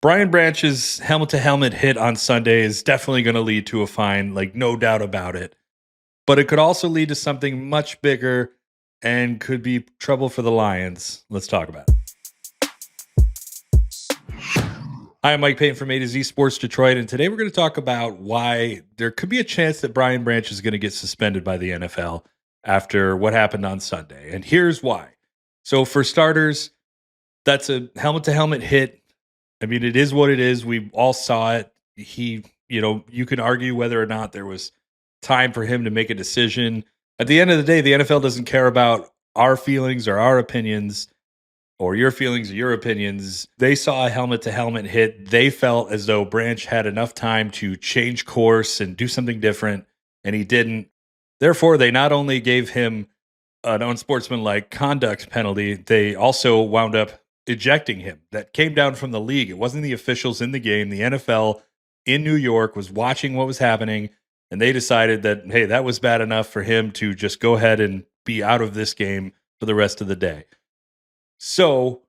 Brian Branch's helmet-to-helmet hit on Sunday is definitely going to lead to a fine, like no doubt about it. But it could also lead to something much bigger and could be trouble for the Lions. Let's talk about it. Hi, I'm Mike Payton from A to Z Sports Detroit, and today we're going to talk about why there could be a chance that Brian Branch is going to get suspended by the NFL after what happened on Sunday. And here's why. So, for starters, that's a helmet to helmet hit. I mean, it is what it is. We all saw it. You can argue whether or not there was time for him to make a decision. At the end of the day, the NFL doesn't care about our feelings or our opinions or your feelings or your opinions. They saw a helmet to helmet hit. They felt as though Branch had enough time to change course and do something different, and he didn't. Therefore, they not only gave him an unsportsmanlike conduct penalty, they also wound up ejecting him. That came down from the league. It wasn't the officials in the game. The NFL in New York was watching what was happening, and they decided that, hey, that was bad enough for him to just go ahead and be out of this game for the rest of the day. So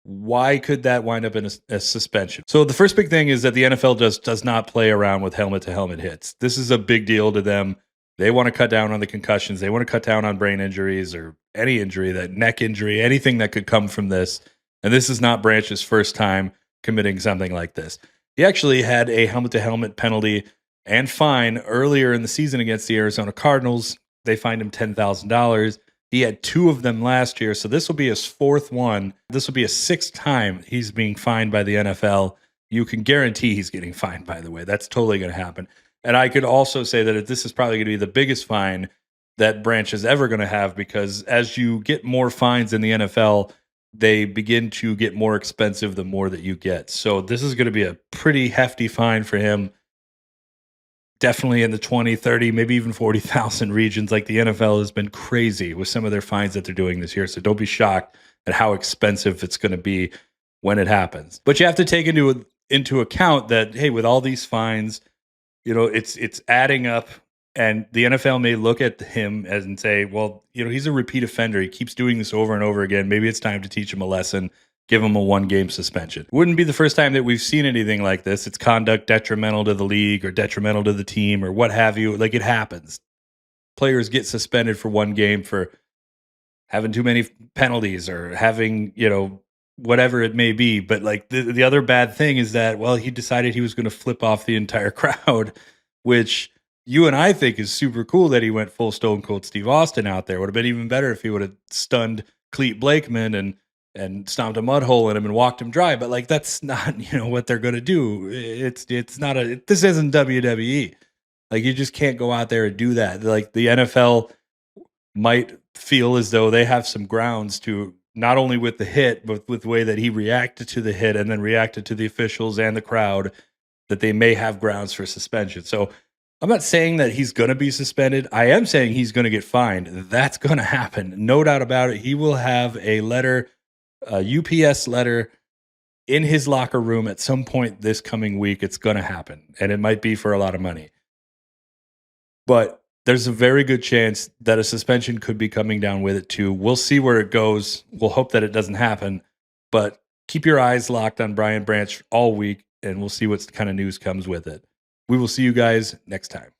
why could that wind up in a suspension? So the first big thing is that the NFL does not play around with helmet-to-helmet hits. This is a big deal to them. They want to cut down on the concussions. They want to cut down on brain injuries or any injury, that neck injury, anything that could come from this. And this is not Branch's first time committing something like this. He actually had a helmet-to-helmet penalty and fine earlier in the season against the Arizona Cardinals. They fined him $10,000. He had two of them last year, so this will be his fourth one. This will be his sixth time he's being fined by the NFL. You can guarantee he's getting fined, by the way. That's totally going to happen. And I could also say that this is probably going to be the biggest fine that Branch is ever going to have, because as you get more fines in the NFL, they begin to get more expensive the more that you get. So this is going to be a pretty hefty fine for him. Definitely in the 20, 30, maybe even 40,000 regions. Like, the NFL has been crazy with some of their fines that they're doing this year. So don't be shocked at how expensive it's going to be when it happens. But you have to take into account that, hey, with all these fines, it's adding up, and the NFL may look at him and say, well, he's a repeat offender. He keeps doing this over and over again. Maybe it's time to teach him a lesson. Give him a one-game suspension. Wouldn't be the first time that we've seen anything like this. It's conduct detrimental to the league or detrimental to the team or what have you. Like, it happens. Players get suspended for one game for having too many penalties or having, whatever it may be. But like the other bad thing is that, well, he decided he was going to flip off the entire crowd, which you and I think is super cool that he went full Stone Cold Steve Austin out there. Would have been even better if he would have stunned Clete Blakeman and stomped a mud hole in him and walked him dry. But like, that's not, what they're going to do. It's not this isn't WWE. Like, you just can't go out there and do that. Like, the NFL might feel as though they have some grounds to, not only with the hit, but with the way that he reacted to the hit and then reacted to the officials and the crowd, that they may have grounds for suspension. So I'm not saying that he's going to be suspended. I am saying he's going to get fined. That's going to happen. No doubt about it. He will have a letter, a UPS letter, in his locker room at some point this coming week. It's going to happen, and it might be for a lot of money. But there's a very good chance that a suspension could be coming down with it too. We'll see where it goes. We'll hope that it doesn't happen, but keep your eyes locked on Brian Branch all week, and we'll see what kind of news comes with it. We will see you guys next time.